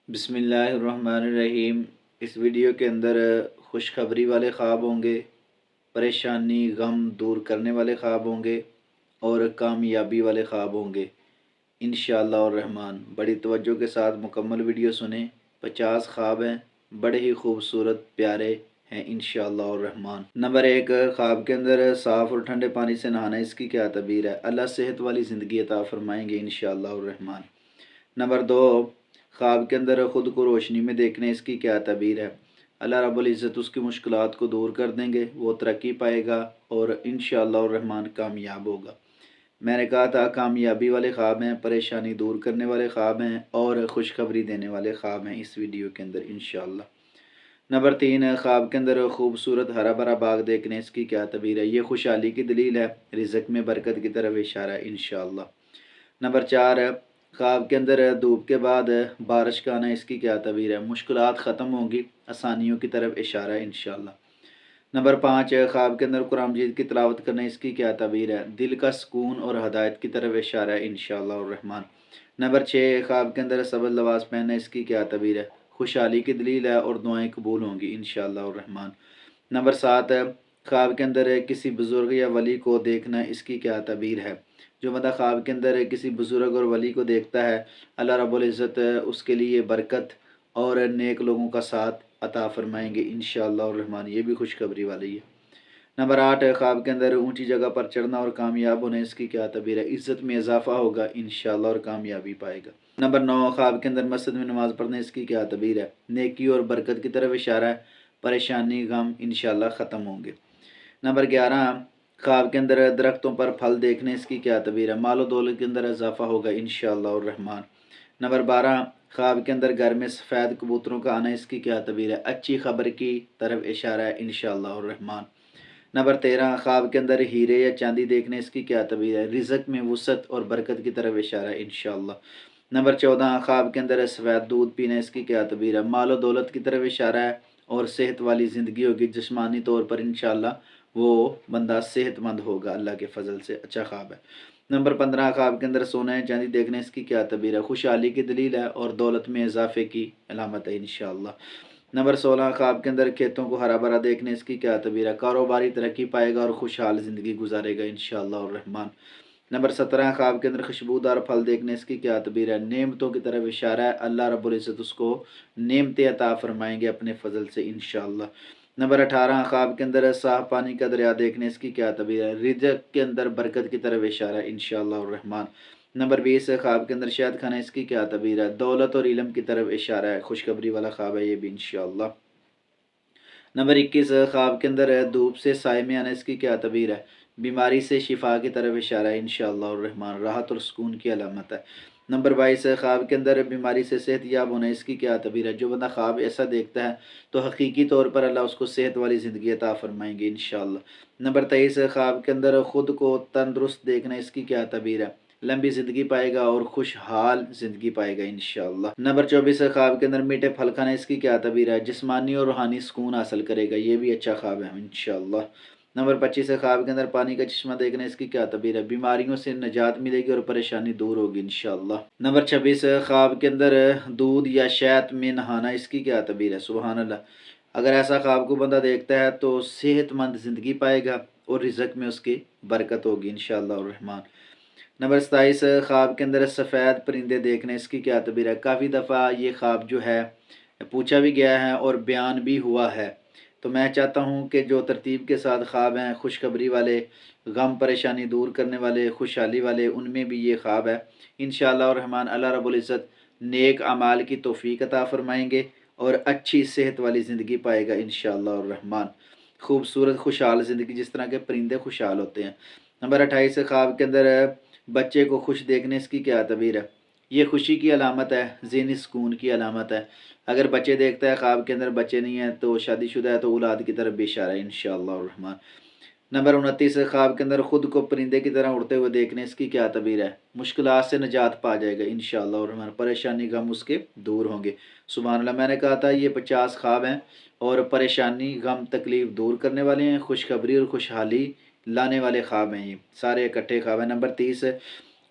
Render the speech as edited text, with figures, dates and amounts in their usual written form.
بسم اللہ الرحمن الرحیم۔ اس ویڈیو کے اندر خوشخبری والے خواب ہوں گے، پریشانی غم دور کرنے والے خواب ہوں گے اور کامیابی والے خواب ہوں گے انشاءاللہ الرحمن۔ بڑی توجہ کے ساتھ مکمل ویڈیو سنیں۔ 50 خواب ہیں، بڑے ہی خوبصورت پیارے ہیں انشاءاللہ الرحمن۔ نمبر 1، خواب کے اندر صاف اور ٹھنڈے پانی سے نہانا، اس کی کیا تعبیر ہے؟ اللہ صحت والی زندگی عطا فرمائیں گے انشاءاللہ الرحمن۔ نمبر 2، خواب کے اندر خود کو روشنی میں دیکھنا، اس کی کیا تعبیر ہے؟ اللہ رب العزت اس کی مشکلات کو دور کر دیں گے، وہ ترقی پائے گا اور انشاءاللہ الرحمن کامیاب ہوگا۔ میں نے کہا تھا کامیابی والے خواب ہیں، پریشانی دور کرنے والے خواب ہیں اور خوشخبری دینے والے خواب ہیں اس ویڈیو کے اندر انشاءاللہ۔ نمبر 3، خواب کے اندر خوبصورت ہرا بھرا باغ دیکھنے، اس کی کیا تعبیر ہے؟ یہ خوشحالی کی دلیل ہے، رزق میں برکت کی طرف اشارہ ہے انشاءاللہ۔ نمبر 4، خواب کے اندر دھوپ کے بعد بارش کا آنا، اس کی کیا تعبیر ہے؟ مشکلات ختم ہوں گی، آسانیوں کی طرف اشارہ ہے انشاءاللہ۔ نمبر 5، خواب کے اندر قرآن مجید کی تلاوت کرنا، اس کی کیا تعبیر ہے؟ دل کا سکون اور ہدایت کی طرف اشارہ ہے انشاءاللہ الرحمن۔ نمبر 6، خواب کے اندر سبز لباس پہننا، اس کی کیا تعبیر ہے؟ خوشحالی کی دلیل ہے اور دعائیں قبول ہوں گی انشاءاللہ الرحمن۔ نمبر 7، خواب کے اندر کسی بزرگ یا ولی کو دیکھنا، اس کی کیا تعبیر ہے؟ جو بندہ خواب کے اندر کسی بزرگ اور ولی کو دیکھتا ہے، اللہ رب العزت اس کے لیے برکت اور نیک لوگوں کا ساتھ عطا فرمائیں گے انشاءاللہ الرحمن۔ یہ بھی خوشخبری والی ہے۔ نمبر 8، خواب کے اندر اونچی جگہ پر چڑھنا اور کامیاب ہونا، اس کی کیا تعبیر ہے؟ عزت میں اضافہ ہوگا انشاءاللہ اور کامیابی پائے گا۔ نمبر 9، خواب کے اندر مسجد میں نماز پڑھنا، اس کی کیا تعبیر ہے؟ نیکی اور برکت کی طرف اشارہ ہے، پریشانی غم انشاءاللہ ختم ہوں گے۔ نمبر 11، خواب کے اندر درختوں پر پھل دیکھنے، اس کی کیا تعبیر ہے؟ مال و دولت کے اندر اضافہ ہوگا انشاءاللہ الرحمن۔ نمبر 12، خواب کے اندر گھر میں سفید کبوتروں کا آنا، اس کی کیا تعبیر ہے؟ اچھی خبر کی طرف اشارہ ہے انشاءاللہ الرحمن۔ نمبر 13، خواب کے اندر ہیرے یا چاندی دیکھنے، اس کی کیا تعبیر ہے؟ رزق میں وسعت اور برکت کی طرف اشارہ ہے انشاءاللہ۔ نمبر 14، خواب کے اندر سفید دودھ پینا، اس کی کیا تعبیر ہے؟ مال و دولت کی طرف اشارہ ہے اور صحت والی زندگی ہوگی، جسمانی طور پر انشاءاللہ وہ بندہ صحت مند ہوگا اللہ کے فضل سے، اچھا خواب ہے۔ نمبر 15، خواب کے اندر سونا یا چاندی دیکھنا، اس کی کیا تعبیر ہے؟ خوشحالی کی دلیل ہے اور دولت میں اضافے کی علامت ہے انشاءاللہ۔ نمبر 16، خواب کے اندر کھیتوں کو ہرا بھرا دیکھنے، اس کی کیا تعبیر ہے؟ کاروباری ترقی پائے گا اور خوشحال زندگی گزارے گا انشاءاللہ الرحمن۔ نمبر 17، خواب کے اندر خوشبودار پھل دیکھنے، اس کی کیا تعبیر ہے؟ نعمتوں کی طرف اشارہ ہے، اللہ رب العزت اس کو نعمتیں عطا فرمائیں گے اپنے فضل سے انشاءاللہ۔ نمبر 18، خواب کے اندر صاف پانی کا دریا دیکھنے، اس کی کیا تعبیر ہے؟ رزق کے اندر برکت کی طرف اشارہ ہے انشاءاللہ الرحمن۔ نمبر 20، خواب کے اندر شہد کھانا، اس کی کیا تعبیر ہے؟ دولت اور علم کی طرف اشارہ ہے، خوشخبری والا خواب ہے یہ بھی انشاءاللہ۔ نمبر 21، خواب کے اندر دھوپ سے سائے میں آنا، اس کی کیا تعبیر ہے؟ بیماری سے شفا کی طرف اشارہ ہے انشاءاللہ الرحمن، راحت اور سکون کی علامت ہے۔ نمبر 22، خواب کے اندر بیماری سے صحت یاب ہونا، اس کی کیا تعبیر ہے؟ جو بندہ خواب ایسا دیکھتا ہے تو حقیقی طور پر اللہ اس کو صحت والی زندگی عطا فرمائیں گے انشاءاللہ۔ نمبر 23، خواب کے اندر خود کو تندرست دیکھنا، اس کی کیا تعبیر ہے؟ لمبی زندگی پائے گا اور خوشحال زندگی پائے گا انشاءاللہ۔ نمبر 24، خواب کے اندر میٹھے پھل کھانا، اس کی کیا تعبیر ہے؟ جسمانی اور روحانی سکون حاصل کرے گا، یہ بھی اچھا خواب ہے انشاءاللہ۔ نمبر 25، خواب کے اندر پانی کا چشمہ دیکھنا، اس کی کیا تعبیر ہے؟ بیماریوں سے نجات ملے گی اور پریشانی دور ہوگی انشاءاللہ۔ نمبر 26، خواب کے اندر دودھ یا شہد میں نہانا، اس کی کیا تعبیر ہے؟ سبحان اللہ، اگر ایسا خواب کو بندہ دیکھتا ہے تو صحت مند زندگی پائے گا اور رزق میں اس کی برکت ہوگی انشاءاللہ الرحمن۔ نمبر 27، خواب کے اندر سفید پرندے دیکھنے، اس کی کیا تعبیر ہے؟ کافی دفعہ یہ خواب جو ہے پوچھا بھی گیا ہے اور بیان بھی ہوا ہے، تو میں چاہتا ہوں کہ جو ترتیب کے ساتھ خواب ہیں خوشخبری والے، غم پریشانی دور کرنے والے، خوشحالی والے، ان میں بھی یہ خواب ہے انشاءاللہ الرحمن۔ اللہ رب العزت نیک اعمال کی توفیق عطا فرمائیں گے اور اچھی صحت والی زندگی پائے گا انشاءاللہ الرحمن، خوبصورت خوشحال زندگی جس طرح کے پرندے خوشحال ہوتے ہیں۔ نمبر 28، خواب کے اندر بچے کو خوش دیکھنے، اس کی کیا تعبیر ہے؟ یہ خوشی کی علامت ہے، ذہنی سکون کی علامت ہے۔ اگر بچے دیکھتا ہے خواب کے اندر بچے نہیں ہیں تو شادی شدہ ہے تو اولاد کی طرف بھی اشارہ ہے انشاءاللہ الرحمن۔ نمبر 29، خواب کے اندر خود کو پرندے کی طرح اڑتے ہوئے دیکھنے، اس کی کیا تعبیر ہے؟ مشکلات سے نجات پا جائے گا انشاءاللہ الرحمن، پریشانی غم اس کے دور ہوں گے سبحان اللہ۔ میں نے کہا تھا یہ 50 خواب ہیں اور پریشانی غم تکلیف دور کرنے والے ہیں، خوشخبری اور خوشحالی لانے والے خواب ہیں، یہ سارے اکٹھے خواب ہیں۔ نمبر 30،